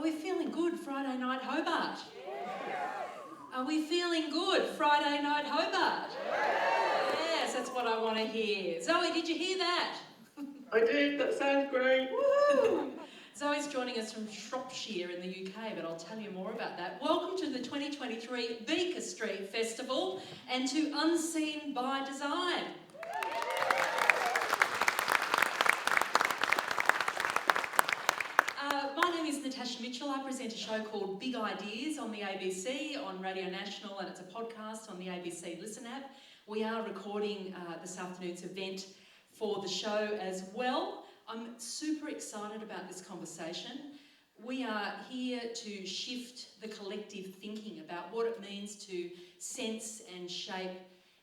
we feeling good Friday night Hobart? Are we feeling good Friday night Hobart? Yes, that's what I want to hear. Zoe, did you hear that? I did, that sounds great. Woo! Zoe's joining us from Shropshire in the UK, but I'll tell you more about that. Welcome to the 2023 Beaker Street Festival and to Unseen by Design. My name is Natasha Mitchell. I present a show called Big Ideas on the ABC, on Radio National, and it's a podcast on the ABC Listen app. We are recording this afternoon's event for the show as well. I'm super excited about this conversation. We are here to shift the collective thinking about what it means to sense and shape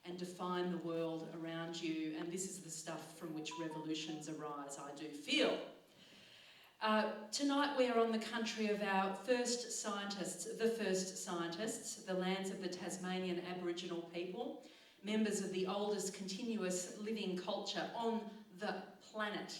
and define the world around you, and this is the stuff from which revolutions arise, I do feel. Tonight we are on the country of our first scientists, the lands of the Tasmanian Aboriginal people, members of the oldest continuous living culture on the planet,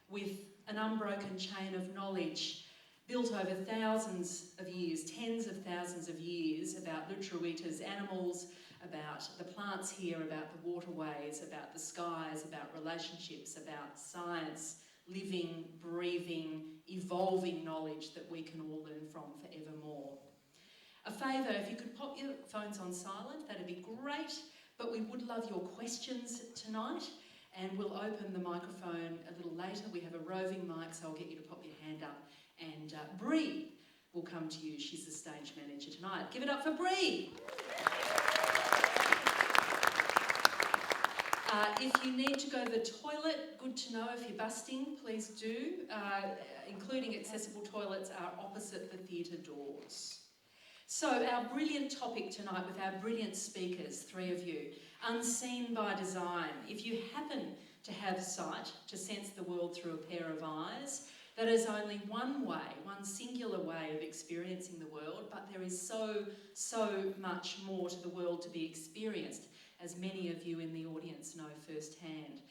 with an unbroken chain of knowledge built over thousands of years, tens of thousands of years, about Lutruwita's animals, about the plants here, about the waterways, about the skies, about relationships, about science, living, breathing, evolving knowledge that we can all learn from forevermore. A favour, if you could pop your phones on silent, that'd be great, but we would love your questions tonight, and we'll open the microphone a little later. We have a roving mic, so I'll get you to pop your hand up, and Bree will come to you. She's the stage manager tonight. Give it up for Bree! If you need to go to the toilet, good to know if you're busting, please do. Including accessible toilets are opposite the theatre doors. So our brilliant topic tonight with our brilliant speakers, three of you, unseen by design. If you happen to have sight, to sense the world through a pair of eyes, that is only one way, one singular way of experiencing the world, but there is so much more to the world to be experienced, as many of you in the audience know firsthand.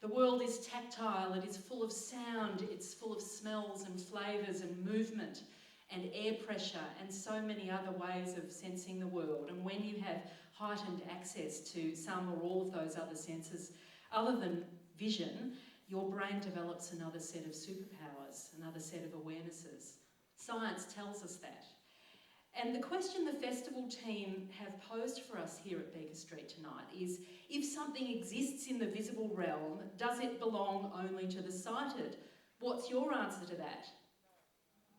The world is tactile, it is full of sound, it's full of smells and flavours and movement and air pressure and so many other ways of sensing the world. And when you have heightened access to some or all of those other senses, other than vision, your brain develops another set of superpowers, another set of awarenesses. Science tells us that. And the question the festival team have posed for us here at Beaker Street tonight is, if something exists in the visible realm, does it belong only to the sighted? What's your answer to that?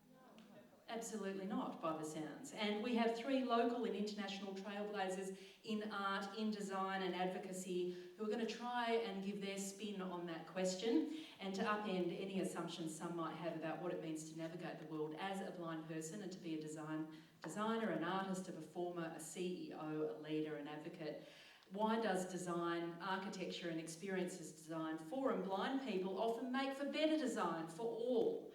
No. Absolutely not, by the sounds. And we have three local and international trailblazers in art, in design and advocacy who are going to try and give their spin on that question and to upend any assumptions some might have about what it means to navigate the world as a blind person and to be a designer, an artist, a performer, a CEO, a leader, an advocate. Why does design, architecture and experiences design for and blind people often make for better design for all?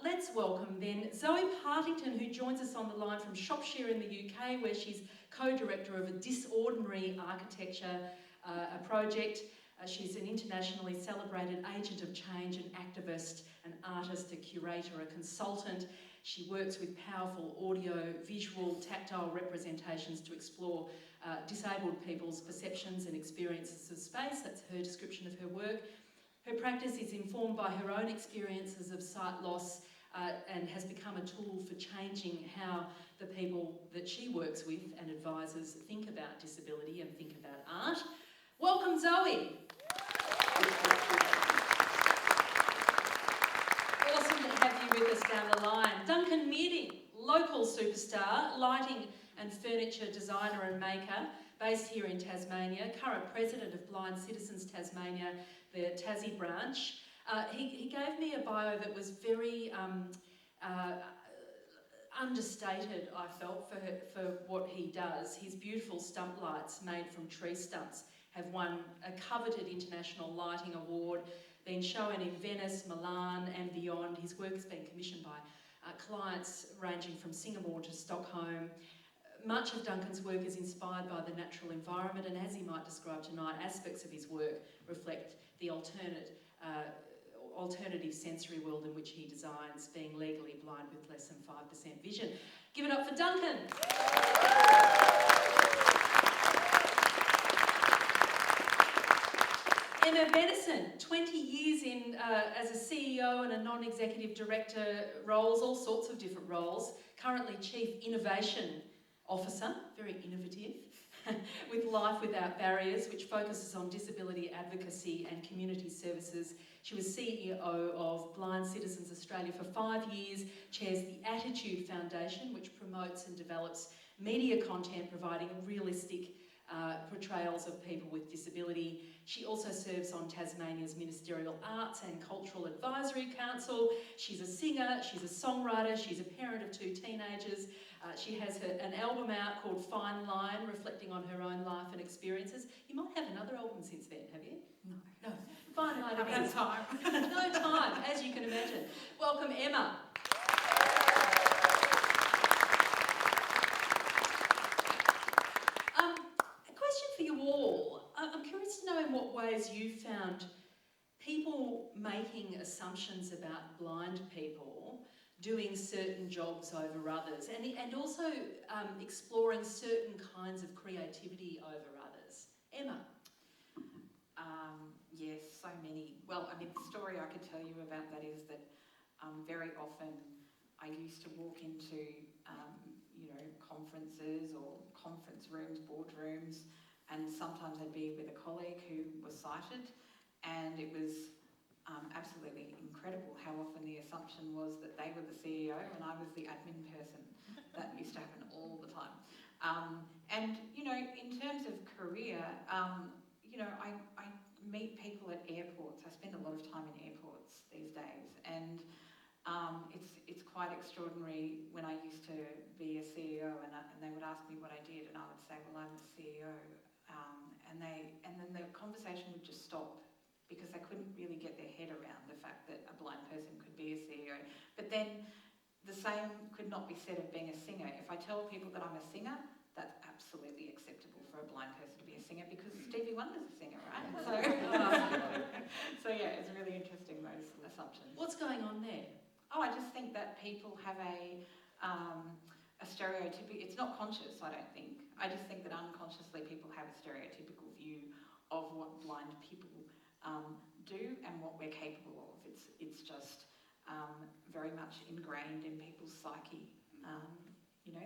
Let's welcome then Zoe Partington, who joins us on the line from Shropshire in the UK, where she's co-director of a Disordinary Architecture a project. She's an internationally celebrated agent of change, an activist, an artist, a curator, a consultant. She works with powerful audio, visual, tactile representations to explore disabled people's perceptions and experiences of space. That's her description of her work. Her practice is informed by her own experiences of sight loss and has become a tool for changing how the people that she works with and advises think about disability and think about art. Welcome, Zoe. Awesome to have you with us down the line. Duncan Meerding, local superstar, lighting and furniture designer and maker, based here in Tasmania, current president of Blind Citizens Tasmania, the Tassie branch. He gave me a bio that was very understated, I felt, for what he does. His beautiful stump lights made from tree stumps have won a coveted international lighting award, been shown in Venice, Milan and beyond. His work has been commissioned by clients ranging from Singapore to Stockholm. Much of Duncan's work is inspired by the natural environment, and as he might describe tonight, aspects of his work reflect the alternate alternative sensory world in which he designs, being legally blind with less than 5% vision. Give it up for Duncan. Emma Bennison, 20 years in as a CEO and a non-executive director roles, all sorts of different roles. Currently Chief Innovation Officer, very innovative, with Life Without Barriers, which focuses on disability advocacy and community services. She was CEO of Blind Citizens Australia for 5 years, chairs the Attitude Foundation, which promotes and develops media content providing realistic portrayals of people with disability. She also serves on Tasmania's Ministerial Arts and Cultural Advisory Council. She's a singer, she's a songwriter, she's a parent of 2 teenagers. She has an album out called Fine Line, reflecting on her own life and experiences. You might have another album since then, have you? No. Fine Line. I've had time. No time, as you can imagine. Welcome, Emma. For you all, I'm curious to know in what ways you found people making assumptions about blind people doing certain jobs over others, and also exploring certain kinds of creativity over others. Emma? Yes, so many. Well, I mean, the story I could tell you about that is that very often I used to walk into, conferences or conference rooms, boardrooms, and sometimes I'd be with a colleague who was sighted, and it was absolutely incredible how often the assumption was that they were the CEO and I was the admin person. That used to happen all the time. And, in terms of career, I meet people at airports. I spend a lot of time in airports these days, and it's quite extraordinary when I used to be a CEO and they would ask me what I did, and I would say, well, I'm the CEO. And then the conversation would just stop because they couldn't really get their head around the fact that a blind person could be a CEO. But then the same could not be said of being a singer. If I tell people that I'm a singer, that's absolutely acceptable for a blind person to be a singer because Stevie Wonder's a singer, right? So yeah, it's really interesting, those assumptions. What's going on there? Oh, I just think that people have a stereotypical, it's not conscious, I don't think. I just think that unconsciously people have a stereotypical view of what blind people do and what we're capable of. It's just very much ingrained in people's psyche,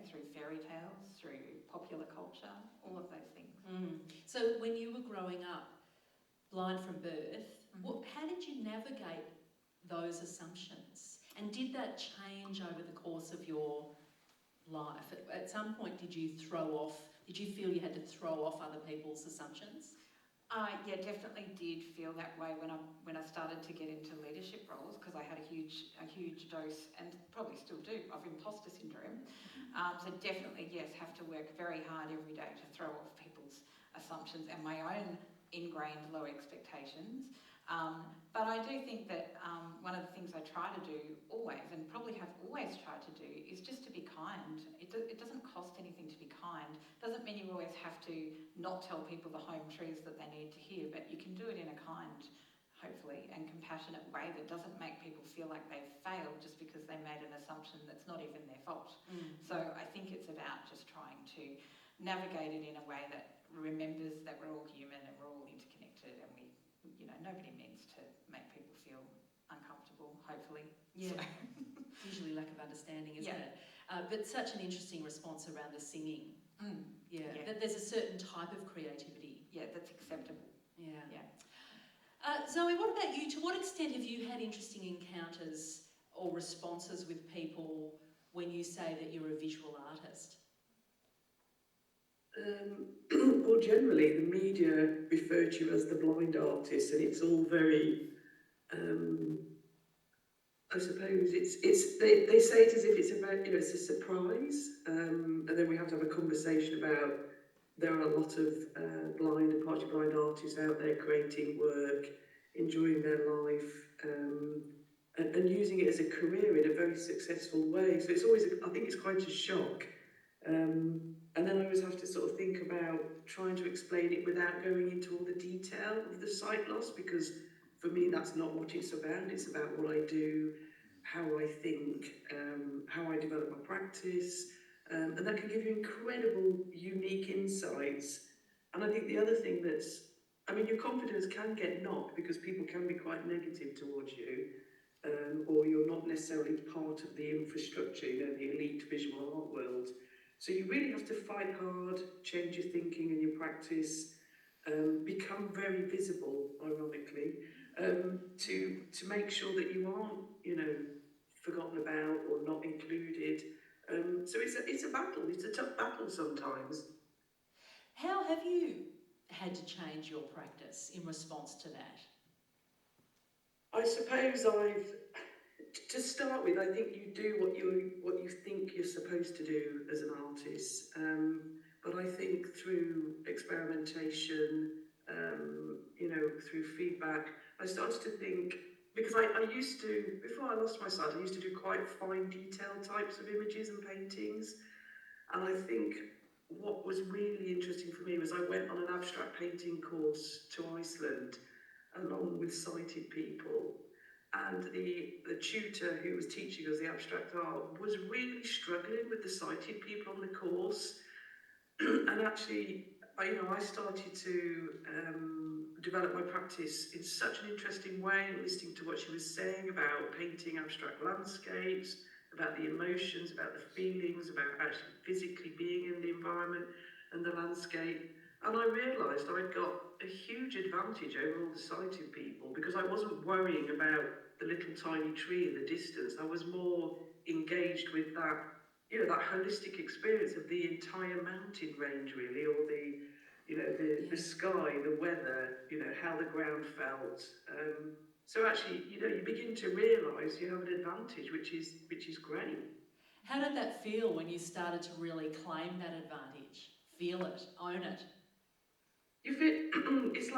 through fairy tales, through popular culture, all of those things. So when you were growing up, blind from birth, how did you navigate those assumptions? And did that change over the course of your life? At some point, did you feel you had to throw off other people's assumptions? Yeah, definitely did feel that way when I started to get into leadership roles, because I had a huge dose, and probably still do, of imposter syndrome. So definitely, yes, have to work very hard every day to throw off people's assumptions and my own ingrained low expectations. But I do think that one of the things I try to do always, and probably have always tried to do, is just to be kind. It doesn't cost anything to be kind. Doesn't mean you always have to not tell people the home truths that they need to hear, but you can do it in a kind, hopefully, and compassionate way that doesn't make people feel like they've failed just because they made an assumption that's not even their fault. So I think it's about just trying to navigate it in a way that remembers that we're all human and we're all interconnected, and nobody means to make people feel uncomfortable, hopefully. Yeah. So. It's usually lack of understanding, isn't it? But such an interesting response around the singing. Yeah. That there's a certain type of creativity. Yeah, that's acceptable. Yeah. Zoe, what about you? To what extent have you had interesting encounters or responses with people when you say that you're a visual artist? Well, generally the media refer to you as the blind artist, and it's all very, I suppose they say it as if it's about, it's a surprise, and then we have to have a conversation about there are a lot of blind and partially blind artists out there creating work, enjoying their life, and using it as a career in a very successful way. So it's always, I think it's quite a shock. And then I always have to sort of think about trying to explain it without going into all the detail of the sight loss, because for me, that's not what it's about. It's about what I do, how I think, how I develop my practice, and that can give you incredible, unique insights. And I think the other thing your confidence can get knocked because people can be quite negative towards you, or you're not necessarily part of the infrastructure, the elite visual art world. So you really have to fight hard, change your thinking and your practice, become very visible, ironically, to make sure that you aren't, forgotten about or not included. So it's a battle. It's a tough battle sometimes. How have you had to change your practice in response to that? I suppose to start with, I think you do what you think you're supposed to do as an artist. But I think through experimentation, through feedback, I started to think, because I used to, before I lost my sight, I used to do quite fine detail types of images and paintings. And I think what was really interesting for me was I went on an abstract painting course to Iceland along with sighted people. And the tutor who was teaching us the abstract art was really struggling with the sighted people on the course. And actually, I started to develop my practice in such an interesting way, listening to what she was saying about painting abstract landscapes, about the emotions, about the feelings, about actually physically being in the environment and the landscape. And I realised I'd got a huge advantage over all the sighted people because I wasn't worrying about the little tiny tree in the distance. I was more engaged with that, that holistic experience of the entire mountain range, really, or the sky, the weather, how the ground felt. So actually, you begin to realise you have an advantage, which is great. How did that feel when you started to really claim that advantage? Feel it, own it? You feel it's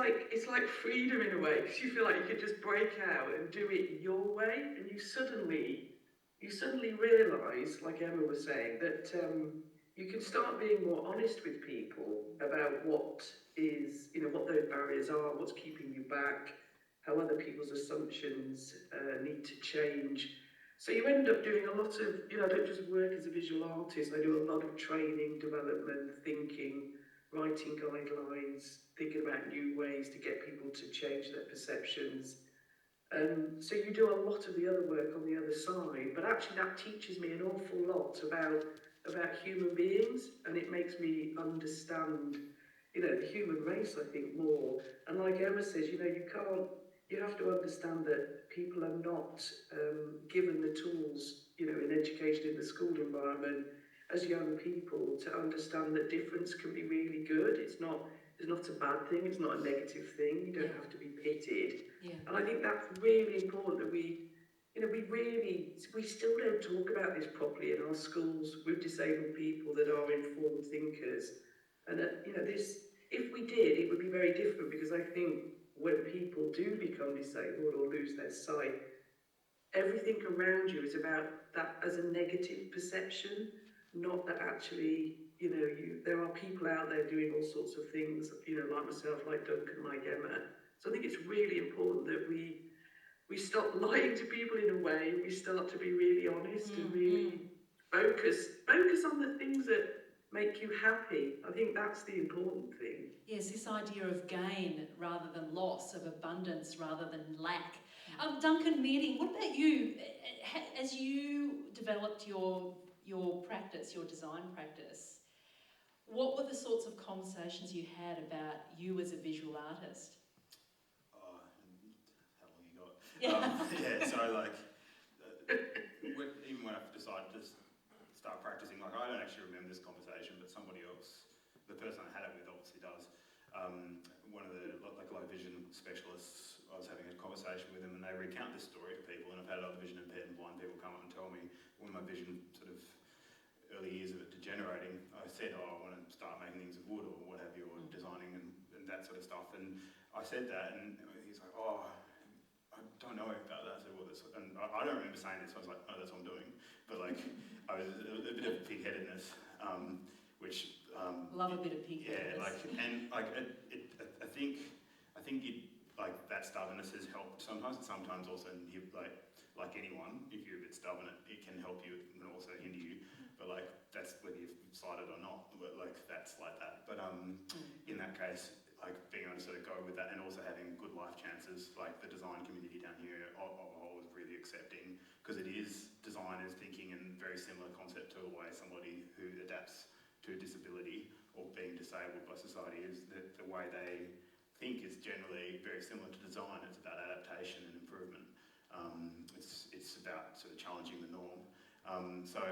like freedom in a way, because you feel like you could just break out and do it your way, and you suddenly realise, like Emma was saying, that you can start being more honest with people about what those barriers are, what's keeping you back, how other people's assumptions need to change. So you end up doing a lot of, I don't just work as a visual artist, I do a lot of training, development, thinking, writing guidelines, thinking about new ways to get people to change their perceptions. So you do a lot of the other work on the other side, but actually that teaches me an awful lot about human beings, and it makes me understand, the human race, I think, more. And like Emma says, you have to understand that people are not given the tools, in education, in the school environment, as young people, to understand that difference can be really good. It's not a bad thing, it's not a negative thing, you don't have to be pitied. Yeah. And I think that's really important that we still don't talk about this properly in our schools with disabled people that are informed thinkers. And if we did, it would be very different, because I think when people do become disabled or lose their sight, everything around you is about that as a negative perception, not that actually, there are people out there doing all sorts of things, like myself, like Duncan, like Emma. So I think it's really important that we stop lying to people in a way, we start to be really honest and really focus on the things that make you happy. I think that's the important thing. Yes, this idea of gain rather than loss, of abundance rather than lack. Duncan, Meerding, what about you? As you developed your practice, your design practice, what were the sorts of conversations you had about you as a visual artist? How long you got? So even when I decided to start practicing, I don't actually remember this conversation, but somebody else, the person I had it with obviously does. One of the low vision specialists, I was having a conversation with them, and they recount this story to people, and I've had other vision impaired and blind people come up and tell me when my vision sort of early years of it degenerating, I said, I want to start making things of wood or what have you, or designing and that sort of stuff. And I said that, and he's like, I don't know about that. I said, and I don't remember saying this, so I was like, that's what I'm doing. But I was a bit of pig-headedness, which... Love a bit of pig-headedness. I think like that stubbornness has helped sometimes. Sometimes also, like anyone, if you're a bit stubborn, it can help you, it can also hinder you. But like that's whether you've decided or not. But like that's like that. But in that case, like being able to sort of go with that, and also having good life chances, like the design community down here on the whole is really accepting, because it is designers thinking in very similar concept to the way somebody who adapts to disability or being disabled by society is, that the way they think is generally very similar to design. It's about adaptation and improvement. It's about sort of challenging the norm. So,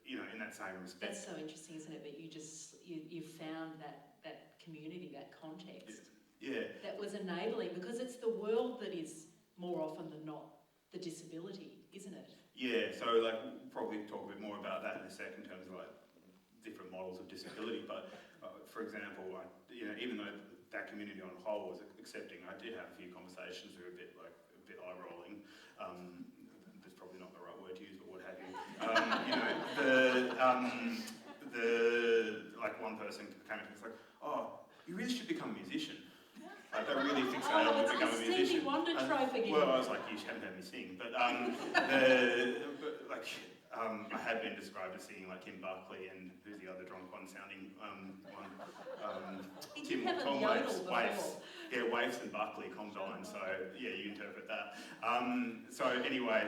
you know, in that same respect. That's so interesting, isn't it? That you found that community, that context. Yeah. That was enabling, because it's the world that is more often than not the disability, isn't it? Yeah. So like we'll probably talk a bit more about that in a second in terms of like different models of disability. But for example, even though that community on the whole was accepting, I did have a few conversations that were a bit eye rolling. That's probably not the right word to use, but what have you. Like one person came and was like, "Oh, you really should become a musician." Like they really fixated on it's becoming a the musician. Stevie Wonder trophy. Well, I was like, you haven't heard me sing, but I had been described as singing like Tim Buckley and who's the other drunk one sounding one. Tom Waits. Yeah, Waits and Buckley combined. So yeah, you interpret that. So anyway,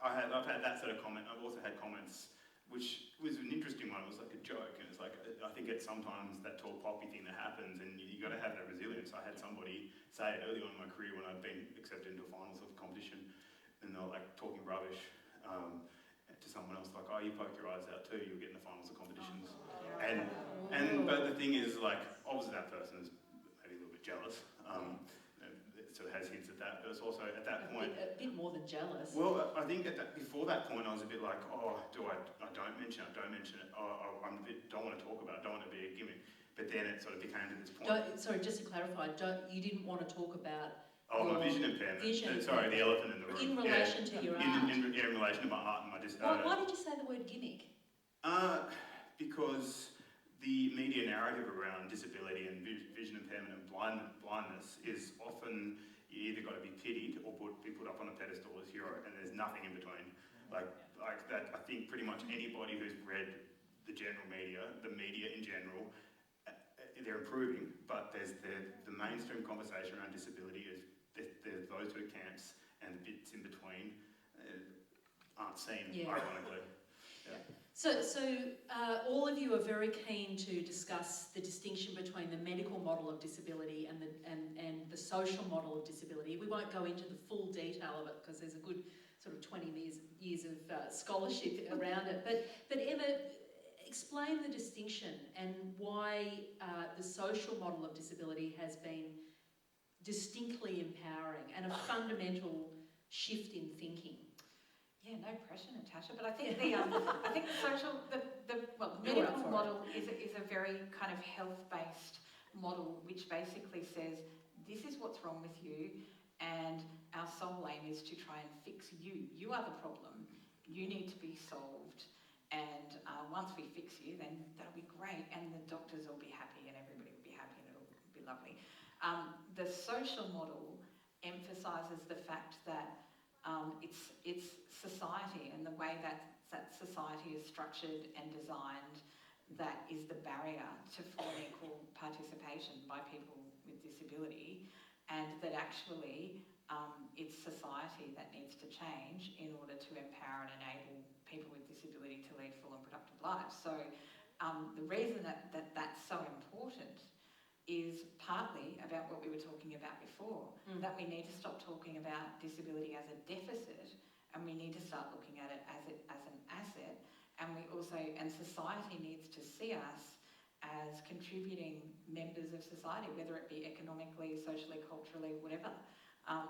I've had that sort of comment. I've also had comments, which was an interesting one. It was like a joke, and it's like I think it's sometimes that tall poppy thing that happens, and you got to have that resilience. I had somebody say early on in my career when I'd been accepted into finals of a competition, and they were like talking rubbish to someone else, like, "Oh, you poke your eyes out too. You'll get in the finals of competitions." But the thing is, like, obviously that person is maybe a little bit jealous. It sort of has hints at that, but it's also at that point a bit more than jealous. Well, I think before that point, I was a bit like, oh, I don't mention it. Oh, I'm a bit, don't want to talk about it. Don't want to be a gimmick. But then it sort of became to this point. Sorry, just to clarify, you didn't want to talk about my vision impairment. Sorry, the elephant in the room. In relation to your art. In relation to my art and my disability. Why did you say the word gimmick? Because the media narrative around disability and vision impairment and blindness is often you either got to be pitied or be put up on a pedestal as hero, and there's nothing in between. Like that, I think pretty much anybody who's read the general media, the media in general, they're improving, but there's the mainstream conversation around disability is there's those two camps, and the bits in between aren't seen, ironically. Yeah. So all of you are very keen to discuss the distinction between the medical model of disability and the social model of disability. We won't go into the full detail of it because there's a good sort of 20 years of scholarship around it. But Emma, explain the distinction and why the social model of disability has been distinctly empowering and a fundamental shift in thinking. Yeah, no pressure, Natasha. But I think the medical model is a very kind of health-based model, which basically says this is what's wrong with you, and our sole aim is to try and fix you. You are the problem. You need to be solved, and once we fix you, then that'll be great, and the doctors will be happy, and everybody will be happy, and it'll be lovely. The social model emphasises the fact that it's society and the way that society is structured and designed that is the barrier to full and equal participation by people with disability, and that actually it's society that needs to change in order to empower and enable people with disability to lead full and productive lives. So the reason that's so important is partly about what we were talking about before, that we need to stop talking about disability as a deficit, and we need to start looking at it as an asset, and society needs to see us as contributing members of society, whether it be economically, socially, culturally, whatever.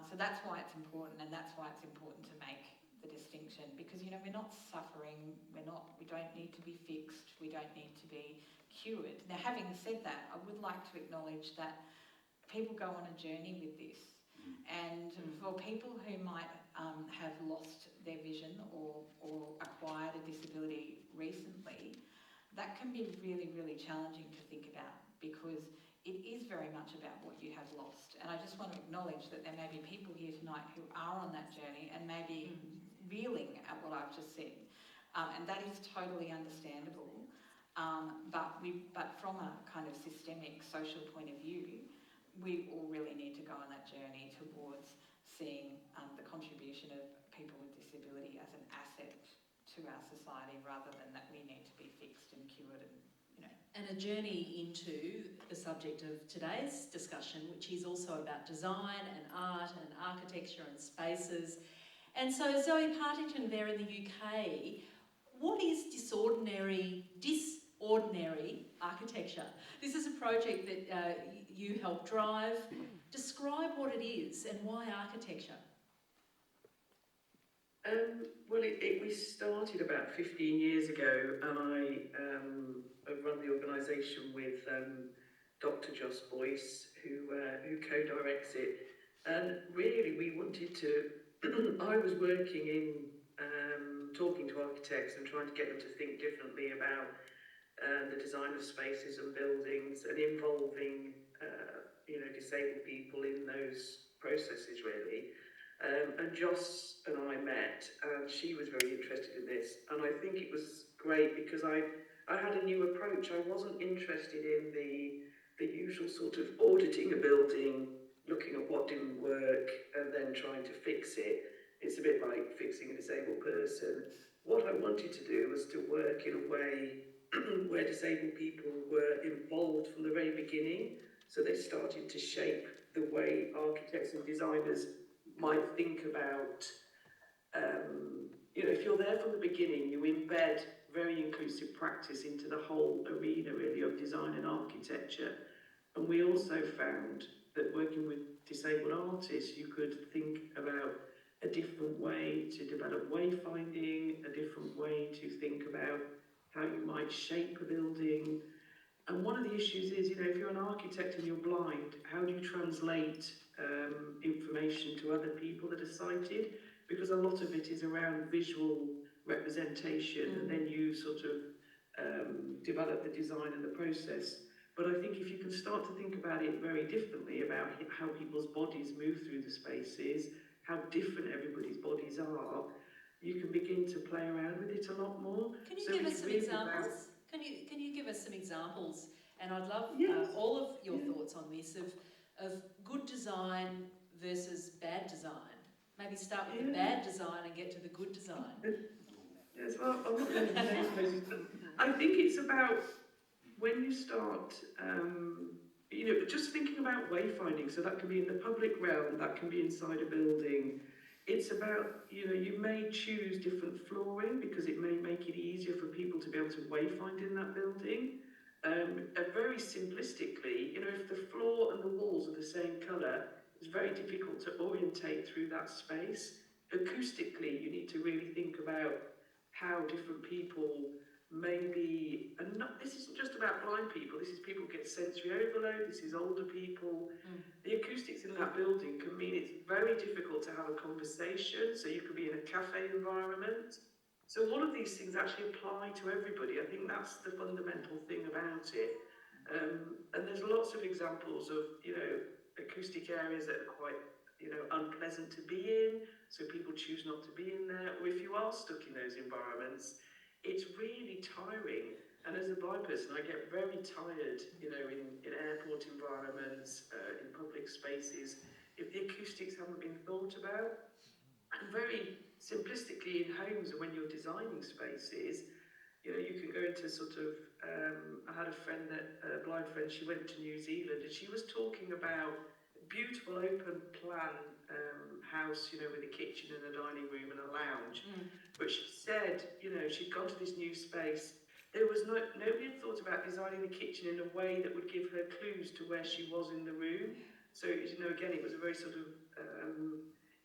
So that's why it's important, and that's why it's important to make the distinction, because we're not suffering, we don't need to be fixed, we don't need to be cured. Now, having said that, I would like to acknowledge that people go on a journey with this, and for people who might have lost their vision or acquired a disability recently, that can be really, really challenging to think about, because it is very much about what you have lost. And I just want to acknowledge that there may be people here tonight who are on that journey and may be reeling at what I've just said. And that is totally understandable. But from a kind of systemic social point of view, we all really need to go on that journey towards seeing the contribution of people with disability as an asset to our society, rather than that we need to be fixed and cured and, you know. And a journey into the subject of today's discussion, which is also about design and art and architecture and spaces. And so Zoe Partington there in the UK, what is disordinary architecture? This is a project that you helped drive. Describe what it is and why architecture. Well, we started about 15 years ago, and I run the organisation with Dr. Joss Boyce, who co-directs it. And really, we wanted to. I was working in talking to architects and trying to get them to think differently about the design of spaces and buildings, and involving disabled people in those processes, really. And Joss and I met, and she was very interested in this, and I think it was great because I had a new approach. I wasn't interested in the usual sort of auditing a building, looking at what didn't work, and then trying to fix it. It's a bit like fixing a disabled person. What I wanted to do was to work in a way where disabled people were involved from the very beginning, so they started to shape the way architects and designers might think about, if you're there from the beginning, you embed very inclusive practice into the whole arena, really, of design and architecture. And we also found that working with disabled artists, you could think about a different way to develop wayfinding, a different way to think about how you might shape a building. And one of the issues is, if you're an architect and you're blind, how do you translate information to other people that are sighted? Because a lot of it is around visual representation, and then you sort of develop the design and the process. But I think if you can start to think about it very differently, about how people's bodies move through the spaces, how different everybody's bodies are, you can begin to play around with it a lot more. Can you give us some examples? Can you give us some examples? And I'd love all of your thoughts on this of good design versus bad design. Maybe start with the bad design and get to the good design. Yes, well, I'm not going to I think it's about when you start, just thinking about wayfinding. So that can be in the public realm, that can be inside a building. It's about, you may choose different flooring because it may make it easier for people to be able to wayfind in that building. Very simplistically, if the floor and the walls are the same colour, it's very difficult to orientate through that space. Acoustically, you need to really think about how different people maybe, this isn't just about blind people, this is people who get sensory overload, this is older people. The acoustics in that building can mean it's very difficult to have a conversation, so you could be in a cafe environment. So all of these things actually apply to everybody. I think that's the fundamental thing about it. And there's lots of examples of, acoustic areas that are quite, unpleasant to be in, so people choose not to be in there. Or if you are stuck in those environments, it's really tiring. And as a blind person, I get very tired, in airport environments, in public spaces, if the acoustics haven't been thought about. And very simplistically in homes, and when you're designing spaces, you can go into sort of, I had a blind friend, she went to New Zealand, and she was talking about a beautiful open plan house, with a kitchen and a dining room and a lounge. But she said, she'd gone to this new space. There was nobody had thought about designing the kitchen in a way that would give her clues to where she was in the room. So, again, it was a very sort of,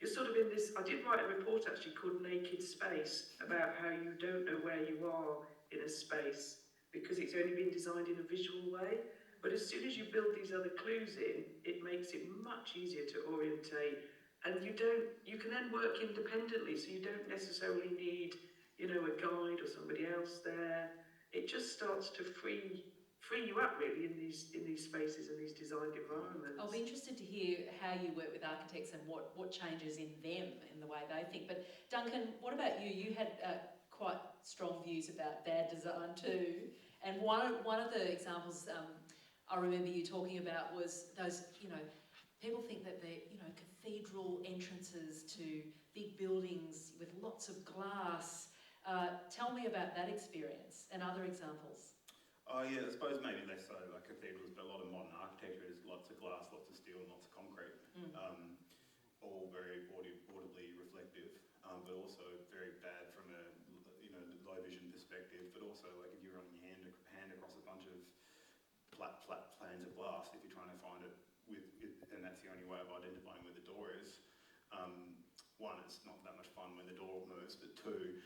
you're sort of in this, I did write a report actually called Naked Space, about how you don't know where you are in a space because it's only been designed in a visual way. But as soon as you build these other clues in, it makes it much easier to orientate. And you can then work independently, so you don't necessarily need, a guide or somebody else there. It just starts to free free you up really in these spaces and these designed environments. I'll be interested to hear how you work with architects and what changes in them in the way they think. But Duncan, what about you? You had quite strong views about bad design too. And one of the examples I remember you talking about was those, people think that they're, cathedral entrances to big buildings with lots of glass. Tell me about that experience and other examples. Oh yeah, I suppose maybe less so like cathedrals, but a lot of modern architecture is lots of glass, lots of steel, and lots of concrete. All very audibly reflective, but also very bad from a low vision perspective. But also like if you're running your hand across a bunch of flat planes of glass, if you're trying to find it and that's the only way of identifying where the door is. One, it's not that much fun when the door moves, but two,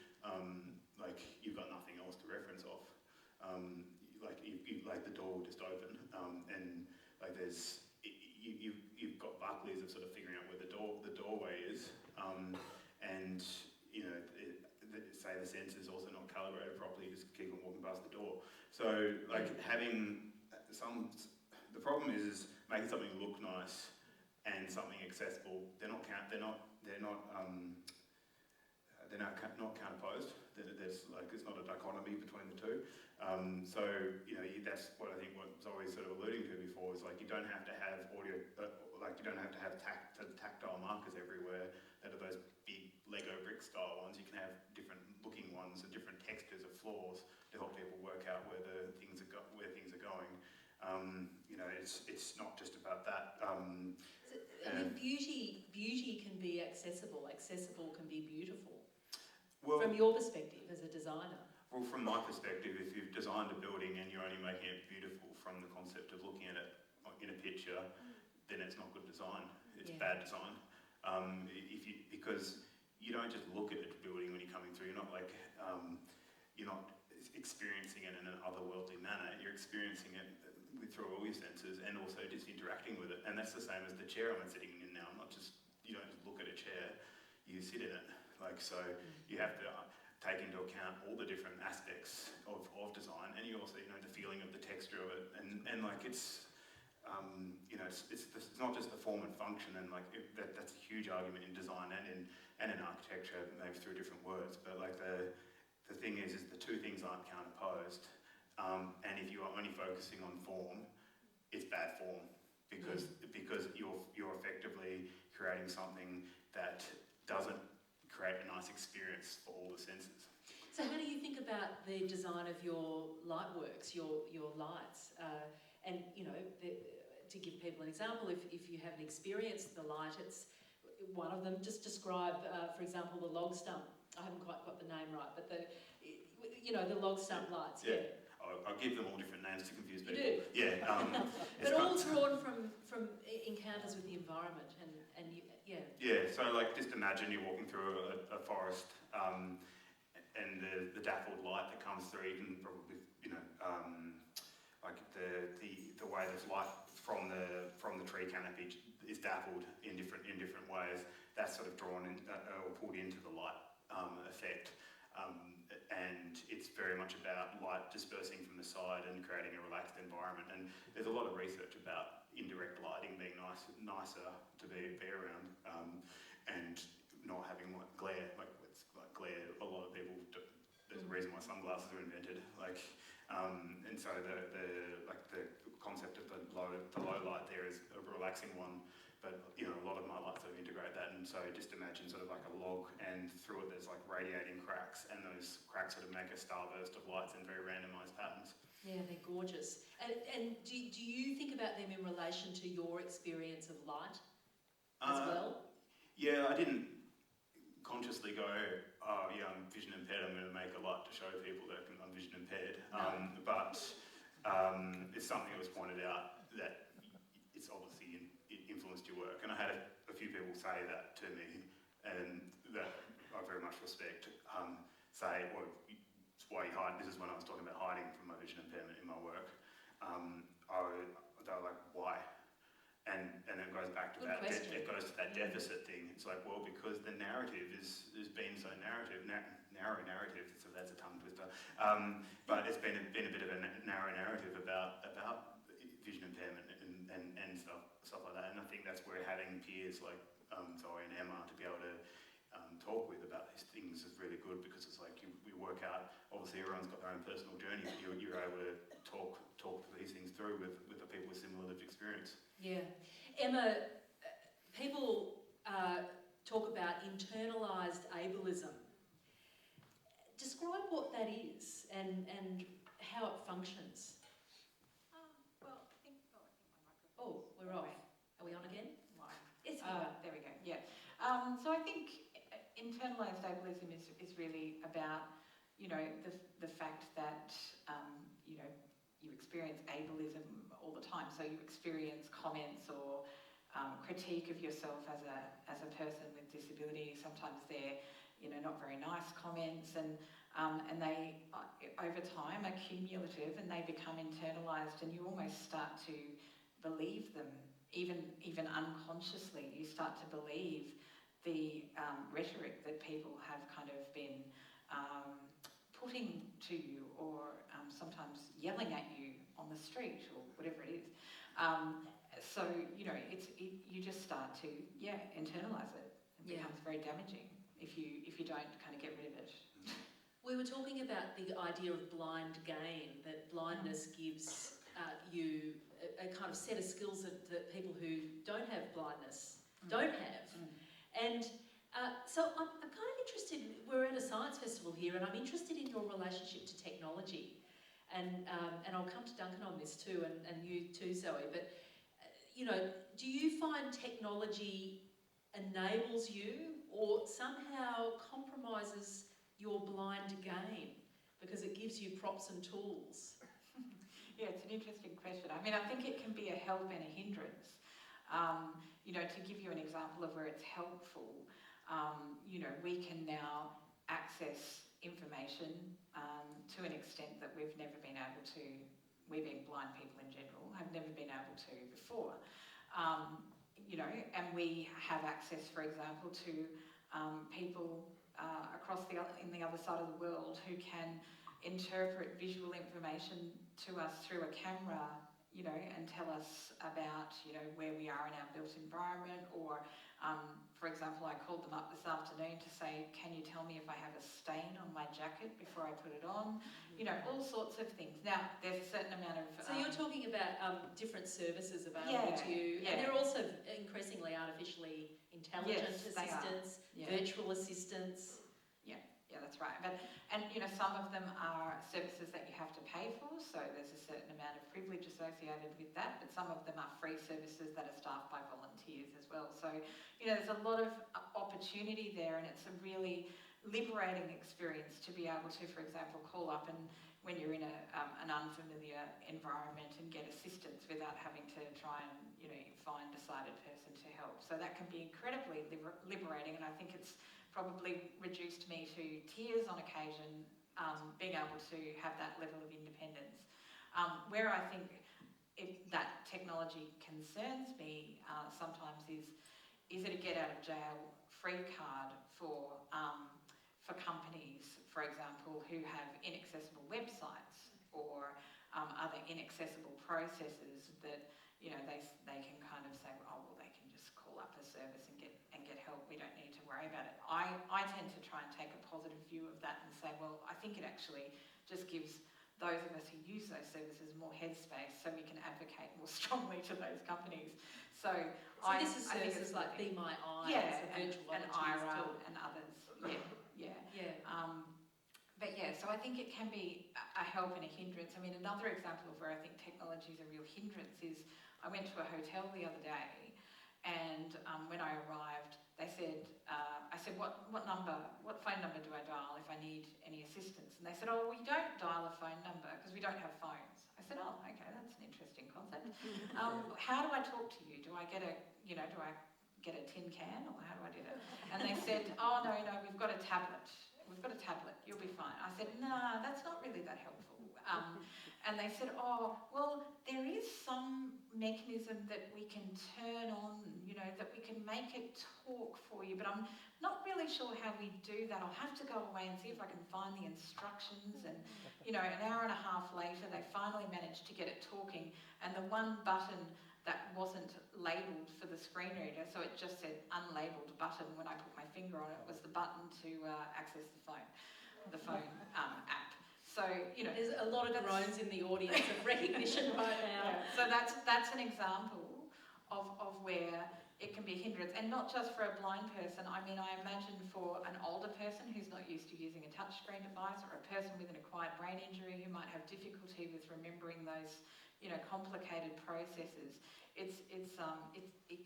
like you've got nothing else to reference off. Like the door will just open, and like you've got Buckleys of sort of figuring out where the doorway is, and say the sensor's also not calibrated properly, you just keep on walking past the door. So like having the problem is making something look nice and something accessible. They're not counterposed. There's like it's not a dichotomy between the two. So that's what I think what Zoe's sort of alluding to before is like you don't have to have audio, like you don't have to have tactile markers everywhere that are those big Lego brick style ones. You can have different looking ones and different textures of floors to help people work out where things are going. It's not just about that. Beauty can be accessible. Accessible can be beautiful. Well, from your perspective as a designer. Well, from my perspective, if you've designed a building and you're only making it beautiful from the concept of looking at it in a picture, then it's not good design. It's bad design. Because you don't just look at a building when you're coming through. You're not like you're not experiencing it in an otherworldly manner. You're experiencing it through all your senses and also just interacting with it. And that's the same as the chair I'm sitting in now. You don't just look at a chair. You sit in it. You have to take into account all the different aspects of design, and you also the feeling of the texture of it, and like it's not just the form and function, and like that's a huge argument in design and in architecture, maybe through different words. But like the thing is the two things aren't counterposed, and if you are only focusing on form, it's bad form because you're effectively creating something that doesn't create a nice experience for all the senses. So how do you think about the design of your light works, your lights? And to give people an example, if you haven't experienced the light, it's one of them. Just describe, for example, the log stump. I haven't quite got the name right, but the log stump lights. Yeah. I'll give them all different names to confuse people. You do? Yeah. But all drawn from encounters with the environment and you. Yeah, so like just imagine you're walking through a forest and the dappled light that comes through, you can probably, like the way this light from the tree canopy is dappled in different ways, that's sort of drawn in or pulled into the light effect. And it's very much about light dispersing from the side and creating a relaxed environment. And there's a lot of research about indirect lighting being nicer to be around, and not having glare. Like glare, a lot of people. There's a reason why sunglasses were invented. And so the concept of the low light there is a relaxing one. But a lot of my lights sort of integrate that, and so just imagine sort of like a log, and through it there's like radiating cracks, and those cracks sort of make a starburst of lights in very randomised patterns. Yeah, they're gorgeous. And do you think about them in relation to your experience of light as well? Yeah, I didn't consciously go, oh yeah, I'm vision impaired, I'm going to make a light to show people that I'm vision impaired. No. But it's something that was pointed out that it's obviously influenced your work. And I had a few people say that to me, and that I very much respect. Say, well, it's why you hide. This is when I was talking about hiding from my vision impairment in my work. They were like, why? And it goes back to Good question. It goes to that deficit thing. It's like, well, because the narrative is being so narrow narrative, so that's a tongue twister, but it's been a bit of a narrow narrative about vision impairment and stuff like that, and I think that's where having peers like Zoe and Emma to be able to talk with about these things is really good, because it's like we work out, obviously everyone's got their own personal journey, but you're able to talk these things through with the people with similar lived experience. Yeah. Emma, people talk about internalised ableism. Describe what that is and how it functions. Well, I think my microphone. Oh, we're off. Are we on again? Live. It's There we go. Yeah. So I think internalised ableism is really about, the fact that you experience ableism all the time. So you experience comments or critique of yourself as a person with disability. Sometimes they're not very nice comments, and they over time are cumulative and they become internalised, and you almost start to believe them, even unconsciously. You start to believe the rhetoric that people have kind of been putting to you, or sometimes yelling at you on the street or whatever it is. So you just start to internalise it. It becomes very damaging if you don't kind of get rid of it. We were talking about the idea of blind gain, that blindness gives you a kind of set of skills that people who don't have blindness don't have. And so I'm kind of interested, we're at a science festival here, and I'm interested in your relationship to technology. And I'll come to Duncan on this too, and you too, Zoe. But, do you find technology enables you or somehow compromises your blind gain because it gives you props and tools? Yeah, it's an interesting question. I mean, I think it can be a help and a hindrance. To give you an example of where it's helpful, we can now access information to an extent that we've never been able to, we being blind people in general, have never been able to before. And we have access, for example, to people in the other side of the world who can interpret visual information to us through a camera, and tell us about, where we are in our built environment, or, for example, I called them up this afternoon to say, can you tell me if I have a stain on my jacket before I put it on? All sorts of things. Now, there's a certain amount of... So you're talking about different services available to you, and they're also increasingly artificially intelligent assistants, virtual assistants. Yeah, that's right. And some of them are services that you have to pay for, so there's a certain amount of privilege associated with that, but some of them are free services that are staffed by volunteers as well. So, there's a lot of opportunity there, and it's a really liberating experience to be able to, for example, call up and when you're in an unfamiliar environment and get assistance without having to try and, find a sighted person to help. So that can be incredibly liberating, and I think it's probably reduced me to tears on occasion, being able to have that level of independence. Where I think that technology concerns me sometimes is it a get out of jail free card for companies, for example, who have inaccessible websites or other inaccessible processes that they can kind of say, oh well, they can just call up a service and get help. We don't need to worry about it. I tend to try and take a positive view of that and say, well, I think it actually just gives those of us who use those services more headspace, so we can advocate more strongly to those companies. So this is services like Be My Eye, and IRA and others. So I think it can be a help and a hindrance. I mean, another example of where I think technology is a real hindrance is I went to a hotel the other day, and when I arrived, they said, I said, what phone number do I dial if I need any assistance? And they said, oh, we don't dial a phone number because we don't have phones. I said, oh, okay, that's an interesting concept. How do I talk to you? Do I get a tin can, or how do I do that? And they said, oh, no, we've got a tablet. We've got a tablet, you'll be fine. I said, nah, that's not really that helpful. And they said, oh, well, there is some mechanism that we can turn on, that we can make it talk for you, but I'm not really sure how we do that. I'll have to go away and see if I can find the instructions. And, an hour and a half later, they finally managed to get it talking, and the one button that wasn't labelled for the screen reader, so it just said unlabelled button when I put my finger on it, was the button to access the phone app. So, there's a lot of groans in the audience of recognition right now. Yeah. So that's an example of where it can be a hindrance, and not just for a blind person. I mean, I imagine for an older person who's not used to using a touchscreen device, or a person with an acquired brain injury who might have difficulty with remembering those, complicated processes. It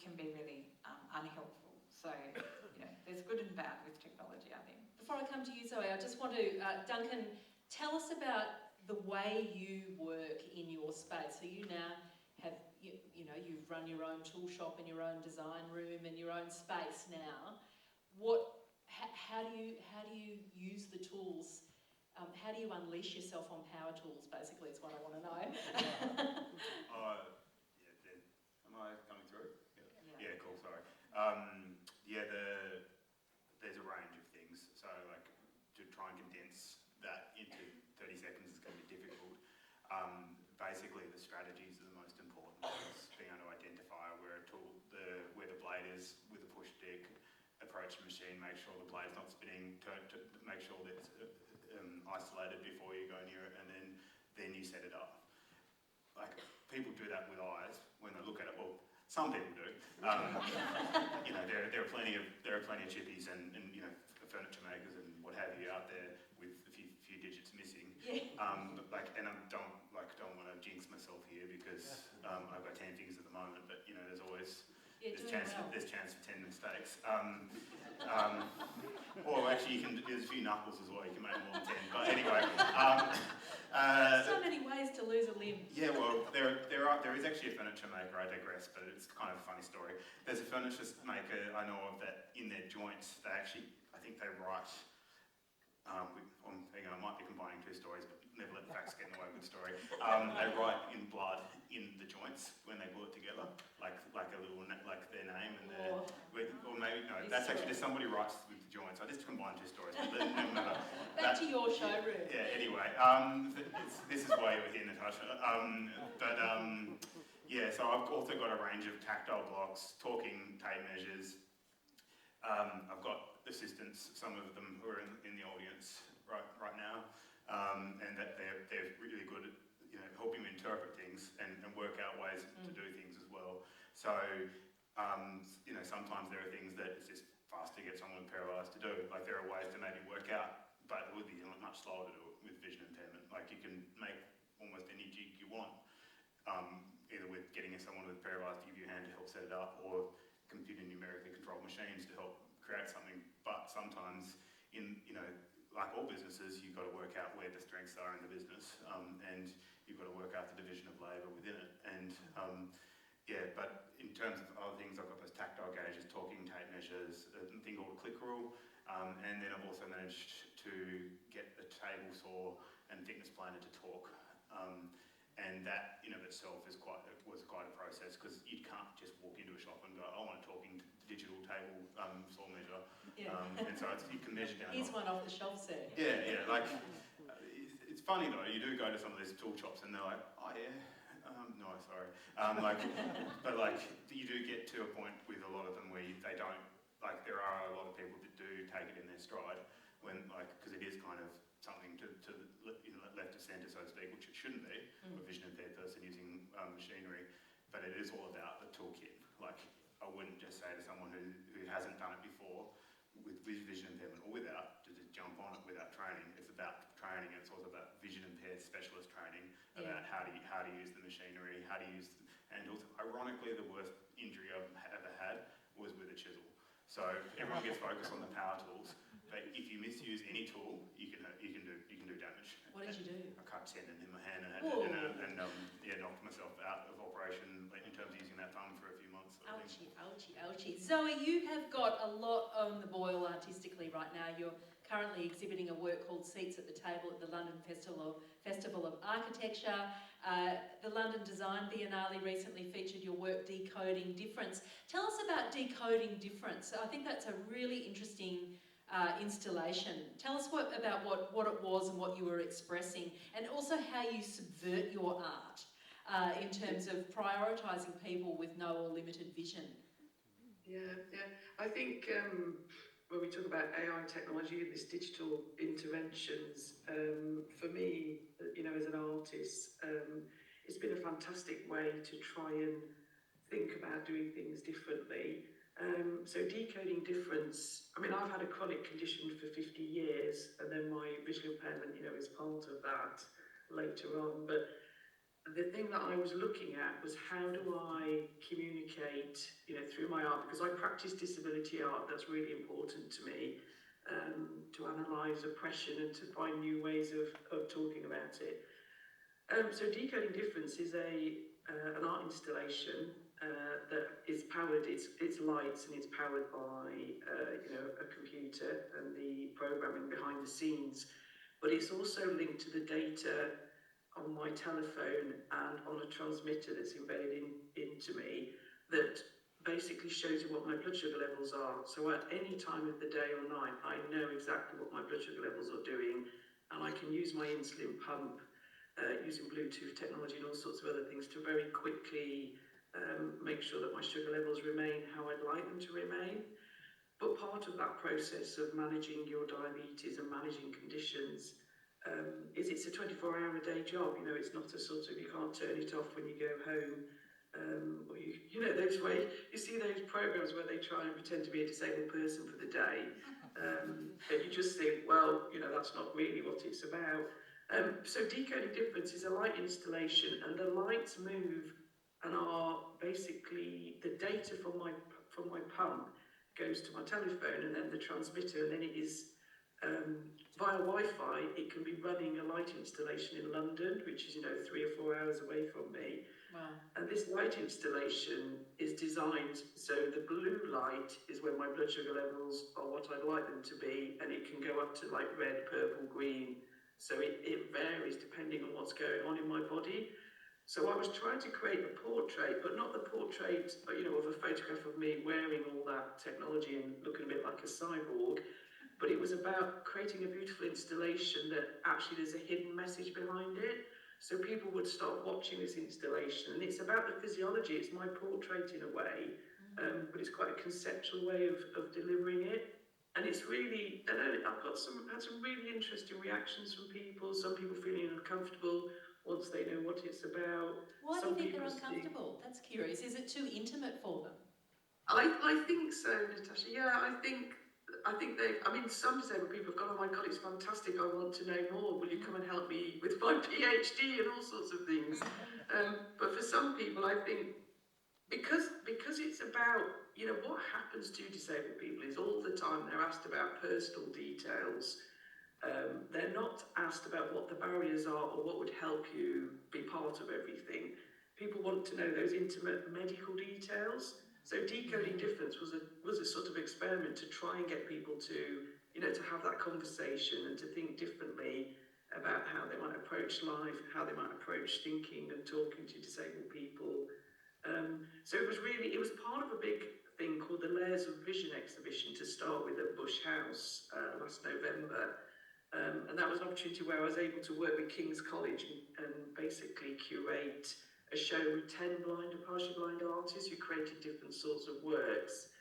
can be really unhelpful. So, there's good and bad with technology, I think. Before I come to you, Zoe, I just want to, Duncan, tell us about the way you work in your space. So you now have, you've run your own tool shop and your own design room and your own space now. How do you use the tools? How do you unleash yourself on power tools, basically, is what I want to know. Am I coming through? Yeah, cool, sorry. There's a range of things. So, to try and condense that into 30 seconds is going to be difficult. Basically, the strategies are the most important ones. Being able to identify where where the blade is with a push stick, approach the machine, make sure the blade's not spinning, make sure that it's isolated before you go near it, and then you set it up. People do that with eyes when they look at it. Well, some people do. There are plenty of chippies and furniture makers and what have you out there with a few digits missing. Yeah. And I don't want to jinx myself here because I've got 10 fingers at the moment, but there's always there's chance for 10 mistakes. Or actually, there's a few knuckles as well. You can make more than 10. But anyway. So many ways to lose a limb. Yeah, well, there is actually a furniture maker, I digress, but it's kind of a funny story. There's a furniture maker I know of that in their joints, I think they write, I might be combining two stories, but never let the facts get in the way of a good story. They write in blood in the joints when they glue it together, like a little, like their name and their, or maybe, no, that's actually just somebody writes with the joints. I just combined two stories, but remember. Back to your showroom. Yeah, anyway, this is why you were here, Natasha. So I've also got a range of tactile blocks, talking tape measures. I've got assistants, some of them who are in the audience right now, and that they're really good at helping me interpret things and work out ways to do things as well. So sometimes there are things that it's just fast to get someone paralysed to do. Like there are ways to maybe work out, but it would be much slower to do it with vision impairment. Like you can make almost any jig you want, either with getting someone with paralysed to give you a hand to help set it up, or computer numerically controlled machines to help create something. But sometimes like all businesses, you've got to work out where the strengths are in the business, and you've got to work out the division of labour within it. And but in terms of other things, I've got those tactile gauges, talking tape measures, a thing called a click rule, and then I've also managed to get a table saw and thickness planer to talk. And that in of itself was quite a process, because you can't just walk into a shop and go, I want a talking digital table saw measure. Yeah. And so you can measure down. Here's one off the shelf, sir. Yeah. It's funny though, you do go to some of these tool shops and they're like, oh yeah, no, sorry. But you do get to a point with a lot of them where they don't, there are a lot of people that do take it in their stride, because it is kind of something to left of centre, so to speak, which it shouldn't be, a vision impaired person using machinery, but it is all about the toolkit. I wouldn't just say to someone who hasn't done it before with vision impairment or without, to just jump on it without training. It's about training, and it's also about vision impaired specialist training, about how to use the machinery, how to use handles. Ironically, the worst injury I've ever had was with a chisel. So everyone gets focused on the power tools, but if you misuse any tool, you can do damage. What did you do? I cut tendon in my hand and knocked myself out of operation in terms of using that thumb for a few months. Ouchie. Zoe, you have got a lot on the boil artistically right now. You're currently exhibiting a work called Seats at the Table at the London Festival of Architecture. The London Design Biennale recently featured your work Decoding Difference. Tell us about Decoding Difference. I think that's a really interesting installation. Tell us about what it was and what you were expressing, and also how you subvert your art in terms of prioritising people with no or limited vision. Yeah. I think when we talk about AI technology and this digital interventions, for me, as an artist, it's been a fantastic way to try and think about doing things differently. So decoding difference, I've had a chronic condition for 50 years, and then my visual impairment, is part of that later on. But the thing that I was looking at was, how do I communicate, through my art, because I practice disability art. That's really important to me, to analyse oppression and to find new ways of talking about it. So Decoding Difference is an art installation that is powered, it's lights, and it's powered by a computer and the programming behind the scenes, but it's also linked to the data on my telephone and on a transmitter that's embedded into me, that basically shows you what my blood sugar levels are. So at any time of the day or night, I know exactly what my blood sugar levels are doing, and I can use my insulin pump using Bluetooth technology and all sorts of other things to very quickly make sure that my sugar levels remain how I'd like them to remain. But part of that process of managing your diabetes and managing conditions is it's a 24-hour-a-day job. It's not a sort of, you can't turn it off when you go home. Or those way, you see those programs where they try and pretend to be a disabled person for the day, and you just think, well, that's not really what it's about. So Decoding Difference is a light installation, and the lights move and are basically the data from my pump goes to my telephone, and then the transmitter, and then it is via Wi-Fi. It can be running a light installation in London, which is 3 or 4 hours away from me. Wow. And this light installation is designed so the blue light is when my blood sugar levels are what I'd like them to be, and it can go up to like red, purple, green. So it varies depending on what's going on in my body. So I was trying to create a portrait, but not the portrait, of a photograph of me wearing all that technology and looking a bit like a cyborg. But it was about creating a beautiful installation that actually there's a hidden message behind it. So people would start watching this installation, and it's about the physiology. It's my portrait in a way, but it's quite a conceptual way of delivering it. And it's really, I've had some really interesting reactions from people. Some people feeling uncomfortable once they know what it's about. Why do you think they're uncomfortable? That's curious. Is it too intimate for them? I think so, Natasha. Yeah, I think some disabled people have gone, oh my God, it's fantastic, I want to know more, will you come and help me with my PhD and all sorts of things. But for some people, I think, because it's about, what happens to disabled people is all the time they're asked about personal details. They're not asked about what the barriers are or what would help you be part of everything. People want to know those intimate medical details. So Decoding Difference was a sort of experiment to try and get people to, to have that conversation and to think differently about how they might approach life, how they might approach thinking and talking to disabled people. So it was part of a big thing called the Layers of Vision exhibition to start with at Bush House last November. And that was an opportunity where I was able to work with King's College and basically curate a show with 10 blind and partially blind artists who created different sorts of works.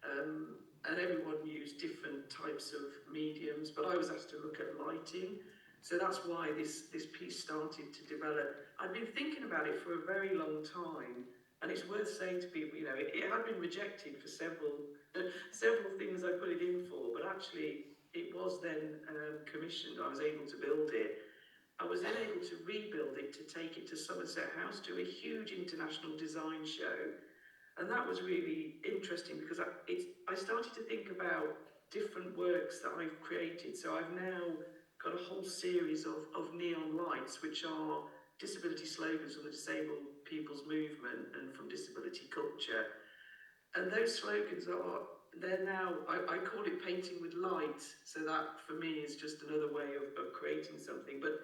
And everyone used different types of mediums, but I was asked to look at lighting. So that's why this piece started to develop. I'd been thinking about it for a very long time, and it's worth saying to people, it had been rejected for several things I put it in for, but actually it was then commissioned. I was able to build it. I was then able to rebuild it, to take it to Somerset House, to a huge international design show. And that was really interesting because I started to think about different works that I've created. So I've now got a whole series of neon lights, which are disability slogans from the disabled people's movement and from disability culture. And those slogans are they're now, I call it painting with light, so that for me is just another way of creating something. But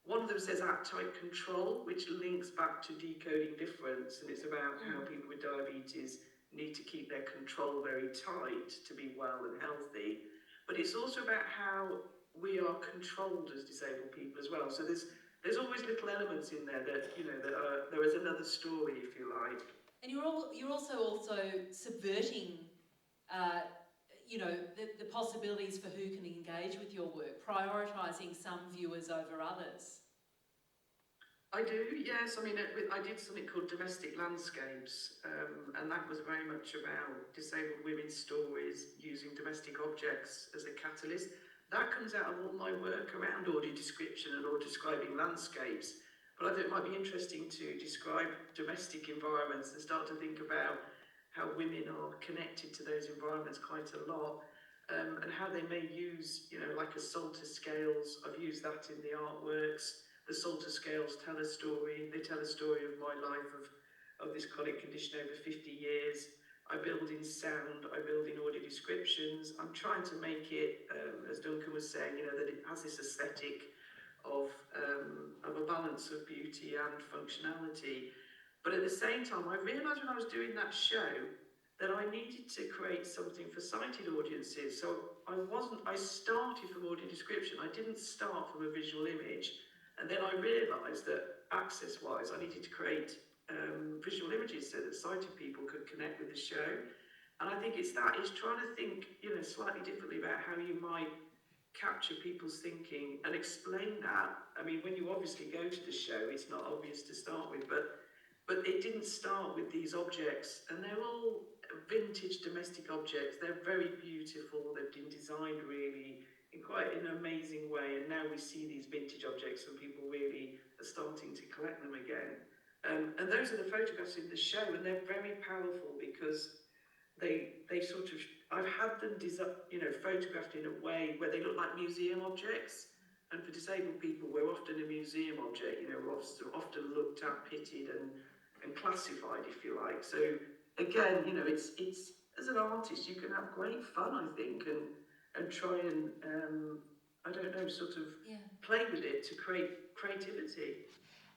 one of them says appetite control, which links back to decoding difference, and it's about how people with diabetes need to keep their control very tight to be well and healthy. But it's also about how we are controlled as disabled people as well. So there's always little elements in there that, you know, that are, there is another story, if you like. And you're also subverting, you know, the possibilities for who can engage with your work, prioritising some viewers over others. I do, yes. I mean, I did something called Domestic Landscapes, and that was very much about disabled women's stories using domestic objects as a catalyst. That comes out of all my work around audio description and or describing landscapes. But I think it might be interesting to describe domestic environments and start to think about how women are connected to those environments quite a lot, and how they may use, you know, like a Salter scales. I've used that in the artworks. The Salter scales tell a story. They tell a story of my life of this chronic condition over 50 years. I build in sound, I build in audio descriptions. I'm trying to make it, as Duncan was saying, you know, that it has this aesthetic of a balance of beauty and functionality. But at the same time, I realised when I was doing that show that I needed to create something for sighted audiences. So I started from audio description. I didn't start from a visual image. And then I realised that access-wise, I needed to create visual images so that sighted people could connect with the show. And I think it's trying to think, you know, slightly differently about how you might capture people's thinking and explain that. I mean, when you obviously go to the show, it's not obvious to start with, but it didn't start with these objects, and they're all vintage domestic objects. They're very beautiful. They've been designed really in quite an amazing way, and now we see these vintage objects and people really are starting to collect them again. And those are the photographs in the show, and they're very powerful because they sort of, I've had them photographed in a way where they look like museum objects. And for disabled people, we're often a museum object, you know, we're often looked at, pitied and classified, if you like. So again, you know, it's as an artist, you can have great fun, I think, and try and, I don't know, sort of play with it to create creativity.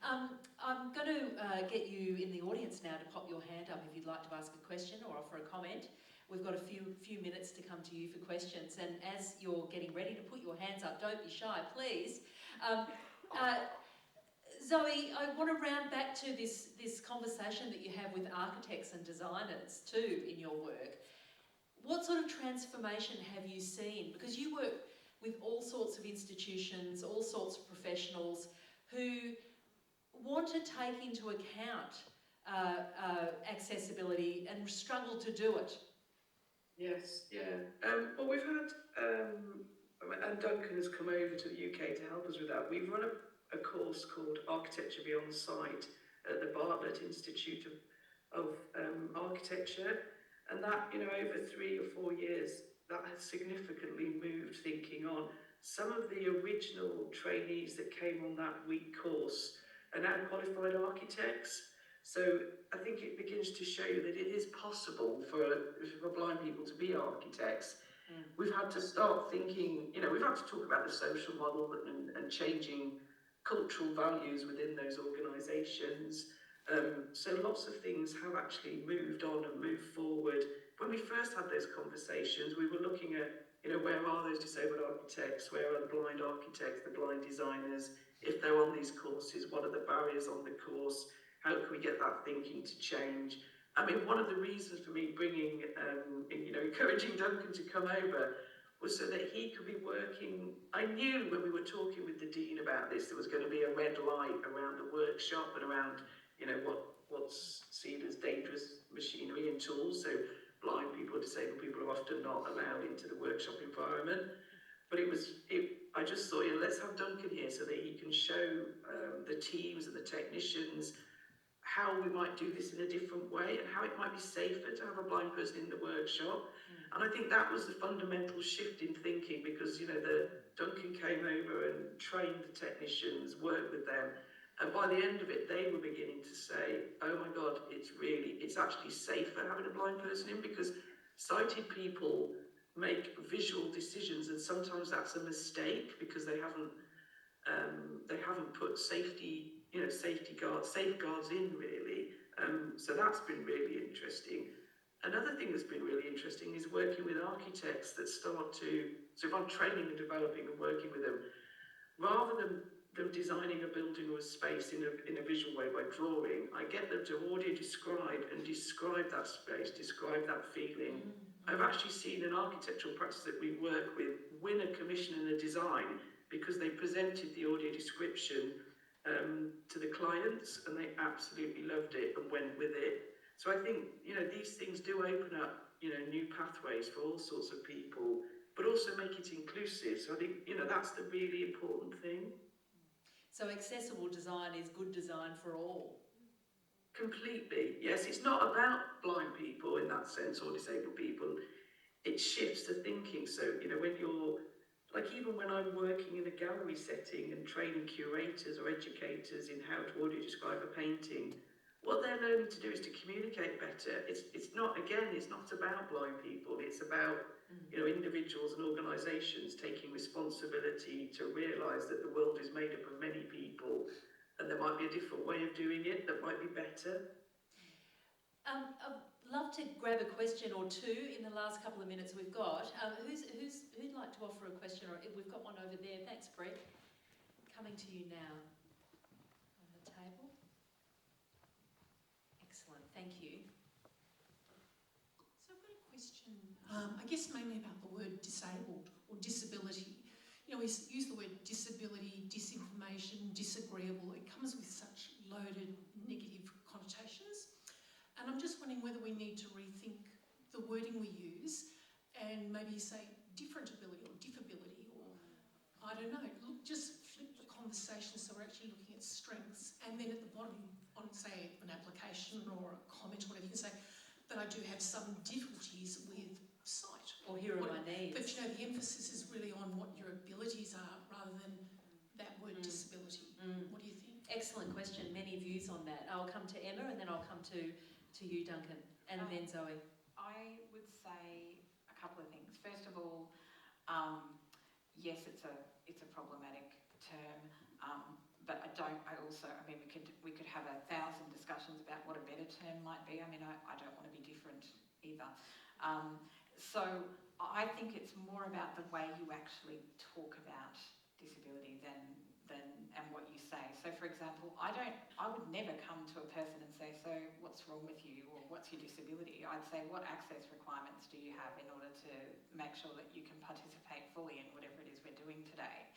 I'm going to get you in the audience now to pop your hand up if you'd like to ask a question or offer a comment. We've got a few minutes to come to you for questions, and as you're getting ready to put your hands up, don't be shy, please. Zoe, I want to round back to this conversation that you have with architects and designers too in your work. What sort of transformation have you seen? Because you work with all sorts of institutions, all sorts of professionals who want to take into account accessibility and struggle to do it. Yes, yeah. Well, we've had, and Duncan has come over to the UK to help us with that. We've run a course called Architecture Beyond Sight at the Bartlett Institute of Architecture, and that, you know, over 3 or 4 years, that has significantly moved thinking on. Some of the original trainees that came on that week course are now qualified architects. So I think it begins to show you that it is possible for blind people to be architects. We've had to start thinking, you know, we've had to talk about the social model and changing cultural values within those organisations. So lots of things have actually moved on and moved forward. When we first had those conversations, we were looking at, you know, where are those disabled architects? Where are the blind architects, the blind designers? If they're on these courses, what are the barriers on the course? How can we get that thinking to change? I mean, one of the reasons for me bringing, you know, encouraging Duncan to come over was so that he could be working. I knew when we were talking with the Dean about this, there was going to be a red light around the workshop and around, you know, what's seen as dangerous machinery and tools. So blind people, disabled people are often not allowed into the workshop environment. But I just thought, you know, let's have Duncan here so that he can show the teams and the technicians how we might do this in a different way and how it might be safer to have a blind person in the workshop. And I think that was the fundamental shift in thinking, because, you know, Duncan came over and trained the technicians, worked with them, and by the end of it, they were beginning to say, oh my God, it's actually safer having a blind person in, because sighted people make visual decisions, and sometimes that's a mistake because they haven't put safeguards in really. So that's been really interesting. Another thing that's been really interesting is working with architects that start to, so if I'm training and developing and working with them, rather than them designing a building or a space in a visual way by drawing, I get them to audio describe that space, describe that feeling. I've actually seen an architectural practice that we work with win a commission and a design because they presented the audio description to the clients, and they absolutely loved it and went with it. So I think, these things do open up, new pathways for all sorts of people, but also make it inclusive. So I think, that's the really important thing. So accessible design is good design for all. Completely, yes. It's not about blind people in that sense, or disabled people. It shifts the thinking. So, when you're, like, even when I'm working in a gallery setting and training curators or educators in how to audio describe a painting, what they're learning to do is to communicate better. It's not about blind people. It's about, individuals and organisations taking responsibility to realise that the world is made up of many people, and there might be a different way of doing it that might be better. I'd love to grab a question or two in the last couple of minutes we've got. Who'd like to offer a question? Or we've got one over there. Thanks, Brett. Coming to you now on the table. Excellent, thank you. So I've got a question, I guess mainly about the word disabled or disability. We use the word disability, disinformation, disagreeable. It comes with such loaded negative connotations. And I'm just wondering whether we need to rethink the wording we use and maybe say different ability or diffability, or I don't know, just flip the conversation so we're actually looking at strengths, and then at the bottom on, say, an application or a comment or whatever, you can say that I do have some difficulties with sight. Or here are my needs. But the emphasis is really on what your abilities are rather than that word disability. What do you think? Excellent question, many views on that. I'll come to Emma and then I'll come to you, Duncan, and then Zoe. I would say a couple of things. First of all, yes, it's a problematic term, but we could have 1,000 discussions about what a better term might be. I don't want to be different either. So I think it's more about the way you actually talk about disability than and what you say. So, for example, I would never come to a person and say, so what's wrong with you, or what's your disability? I'd say, what access requirements do you have in order to make sure that you can participate fully in whatever it is we're doing today?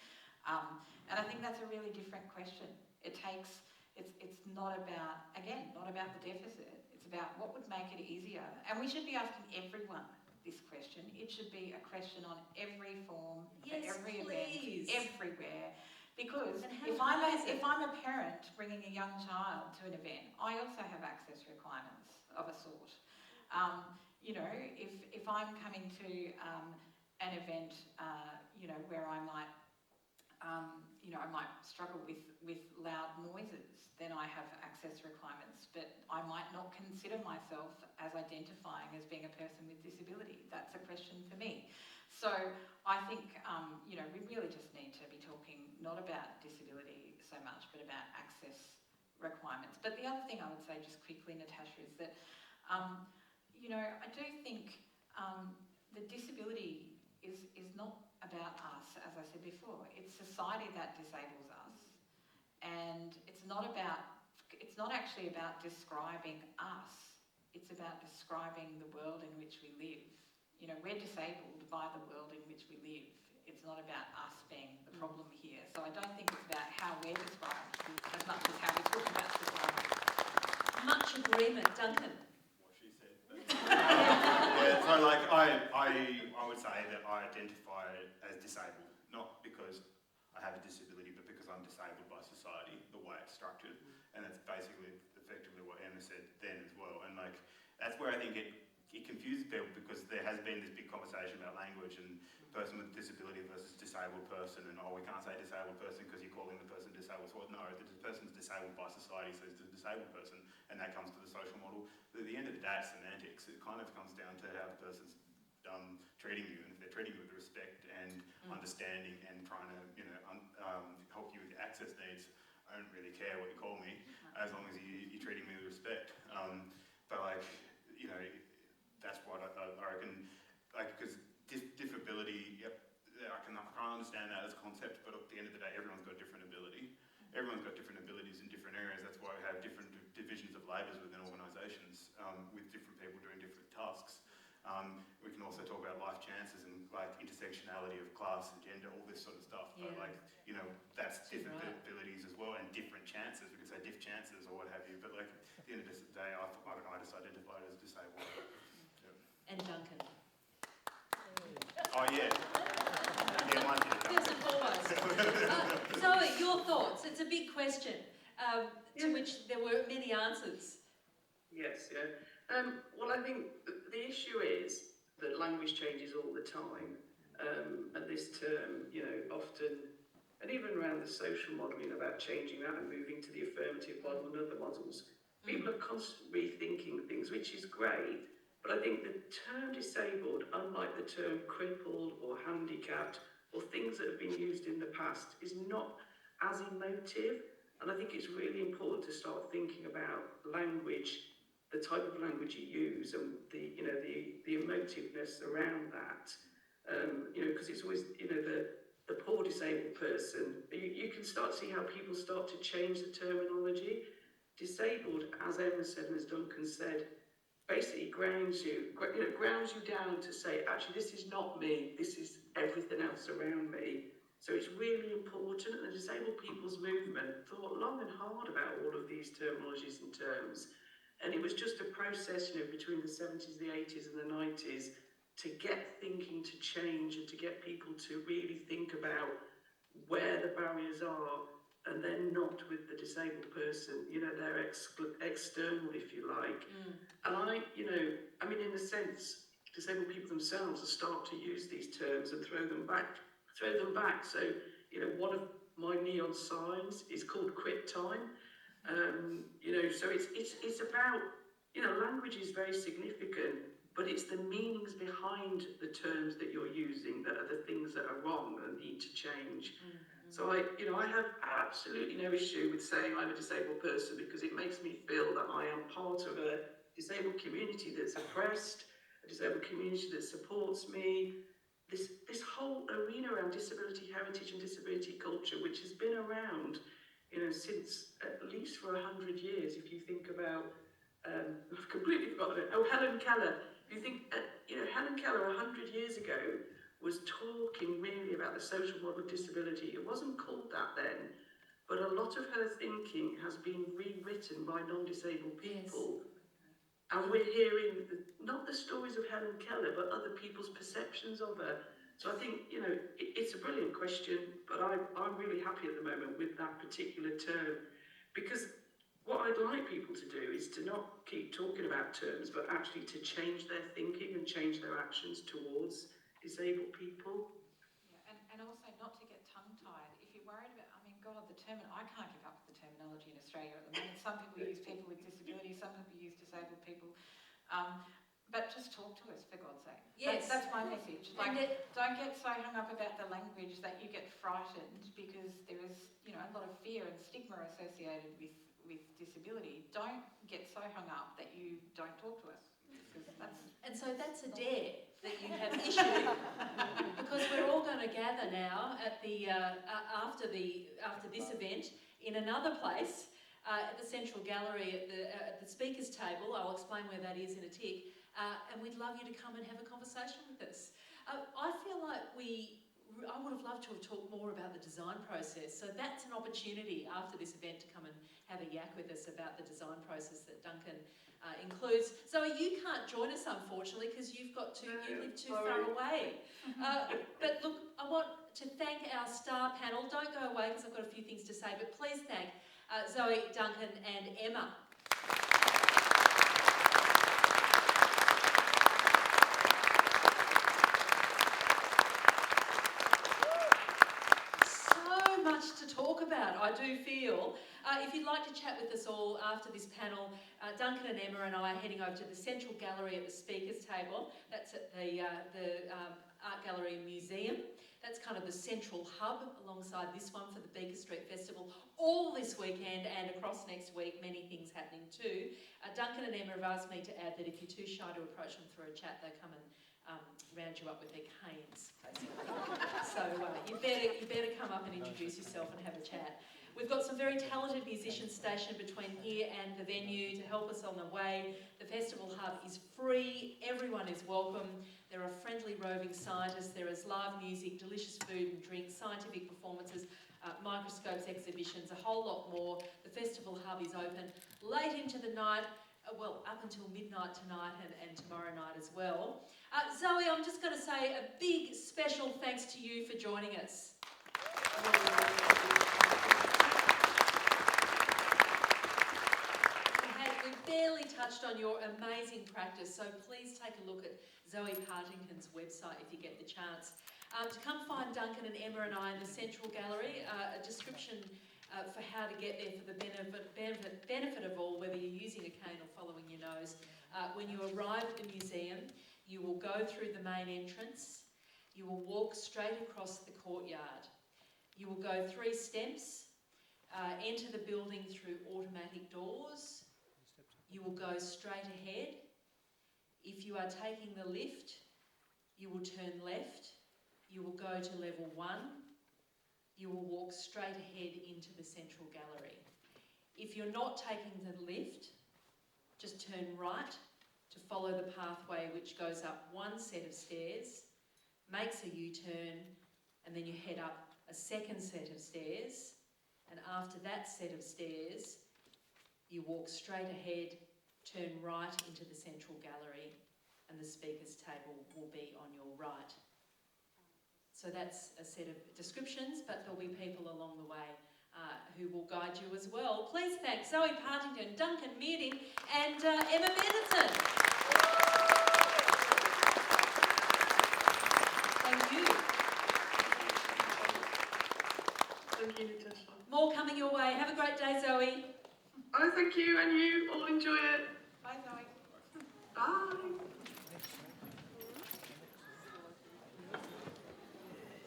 And I think that's a really different question. It's not about the deficit. It's about what would make it easier. And we should be asking everyone this question. It should be a question on every form, for every event, everywhere. Because if I'm a parent bringing a young child to an event, I also have access requirements of a sort. If I'm coming to an event, where I might struggle with loud noises, then I have access requirements. But I might not consider myself as identifying as being a person with disability. That's a question for me. So I think, we really just need to be talking not about disability so much, but about access requirements. But the other thing I would say just quickly, Natasha, is that, I do think the disability is not about us, as I said before. It's society that disables us. And it's not actually about describing us. It's about describing the world in which we live. We're disabled by the world in which we live. It's not about us being the problem here. So I don't think it's about how we're described as much as how we talk about society. Much agreement, Duncan. What she said. So I would say that I identify as disabled, not because I have a disability, but because I'm disabled by society, the way it's structured. And that's basically effectively what Emma said then as well. And that's where I think it confuses people, because there has been this big conversation about language and person with disability versus disabled person, and we can't say disabled person because you're calling the person disabled. So no, the person's disabled by society, so it's a disabled person, and that comes to the social model. But at the end of the day, it's semantics. It kind of comes down to how the person's treating you, and if they're treating you with respect and understanding and trying to, help you with your access needs, I don't really care what you call me, as long as you're treating me with respect. But that's what I reckon. Because disability, yep, I can understand that as a concept, but at the end of the day, everyone's got different ability. Everyone's got different abilities in different areas. That's why we have different divisions of labours within organisations, with different people doing different tasks. We can also talk about life chances and intersectionality of class and gender, all this sort of stuff. Yeah. But that's different abilities as well, and different chances. We could say diff chances or what have you. But at the end of the day, I just identified as disabled. Yeah. And Duncan. Oh yeah. First and foremost. Zoe, your thoughts. It's a big question, to which there were many answers. Yes, yeah. Well, I think the issue is that language changes all the time, and this term, often, and even around the social modelling about changing that and moving to the affirmative model and other models, people are constantly rethinking things, which is great. But I think the term disabled, unlike the term crippled or handicapped or things that have been used in the past, is not as emotive. And I think it's really important to start thinking about language, the type of language you use, and the emotiveness around that. Because it's always, the poor disabled person. You can start to see how people start to change the terminology. Disabled, as Emma said and as Duncan said, basically grounds you down to say, actually, this is not me, this is everything else around me. So it's really important, and the disabled people's movement thought long and hard about all of these terminologies and terms. And it was just a process, between the 70s, the 80s and the 90s to get thinking to change and to get people to really think about where the barriers are, and then not with the disabled person, they're external, if you like. And in a sense, disabled people themselves will start to use these terms and throw them back. So, one of my neon signs is called Quit Time. So it's about, language is very significant, but it's the meanings behind the terms that you're using that are the things that are wrong and need to change. So I have absolutely no issue with saying I'm a disabled person, because it makes me feel that I am part of a disabled community that's oppressed, a disabled community that supports me. This whole arena around disability heritage and disability culture, which has been around, since at least for 100 years. If you think about, I've completely forgotten it. Oh, Helen Keller. If you think, Helen Keller 100 years ago was talking really about the social model of disability. It wasn't called that then, but a lot of her thinking has been rewritten by non-disabled people. Yes. And we're hearing not the stories of Helen Keller, but other people's perceptions of her. So I think, it's a brilliant question, but I'm really happy at the moment with that particular term, because what I'd like people to do is to not keep talking about terms, but actually to change their thinking and change their actions towards disabled people. Yeah, and also not to get tongue-tied. If you're worried about, I can't keep up with the terminology in Australia at the moment. Some people use people with disabilities, some people use disabled people. But just talk to us, for God's sake. Yes. That's my message. Don't get so hung up about the language that you get frightened, because there is, a lot of fear and stigma associated with disability. Don't get so hung up that you don't talk to us. And so that's a dare that you have issued, because we're all going to gather now at the after this event in another place at the Central Gallery at the speakers table. I'll explain where that is in a tick, and we'd love you to come and have a conversation with us. I feel like I would have loved to have talked more about the design process, so that's an opportunity after this event to come and have a yak with us about the design process that Duncan includes. Zoe, you can't join us unfortunately, because you live too far away. But look, I want to thank our star panel. Don't go away, because I've got a few things to say, but please thank Zoe, Duncan and Emma. much to talk about, I do feel. If you'd like to chat with us all after this panel, Duncan and Emma and I are heading over to the Central Gallery at the Speakers Table. That's at the Art Gallery Museum. That's kind of the central hub alongside this one for the Beaker Street Festival. All this weekend and across next week, many things happening too. Duncan and Emma have asked me to add that if you're too shy to approach them for a chat, they come and round you up with their canes, basically. So you better come up and introduce yourself and have a chat. We've got some very talented musicians stationed between here and the venue to help us on the way. The festival hub is free, everyone is welcome. There are friendly roving scientists, there is live music, delicious food and drink, scientific performances, microscopes, exhibitions, a whole lot more. The festival hub is open late into the night, well, up until midnight tonight and tomorrow night as well. Zoe, I'm just going to say a big special thanks to you for joining us. We barely touched on your amazing practice, so please take a look at Zoe Partington's website if you get the chance. To come find Duncan and Emma and I in the Central Gallery, a description for how to get there for the benefit of all, whether you're using a cane or following your nose. When you arrive at the museum, you will go through the main entrance, you will walk straight across the courtyard. You will go 3 steps, enter the building through automatic doors, you will go straight ahead. If you are taking the lift, you will turn left, you will go to level 1, you will walk straight ahead into the Central Gallery. If you're not taking the lift, just turn right to follow the pathway which goes up 1 set of stairs, makes a U-turn, and then you head up a 2nd set of stairs, and after that set of stairs, you walk straight ahead, turn right into the Central Gallery, and the speakers table will be on your right. So that's a set of descriptions, but there'll be people along the way who will guide you as well. Please thank Zoe Partington, Duncan Meerding and Emma Bennison. Thank you. Thank you, Natasha. More coming your way. Have a great day, Zoe. Oh, thank you, and you all enjoy it. Bye, Zoe. Bye.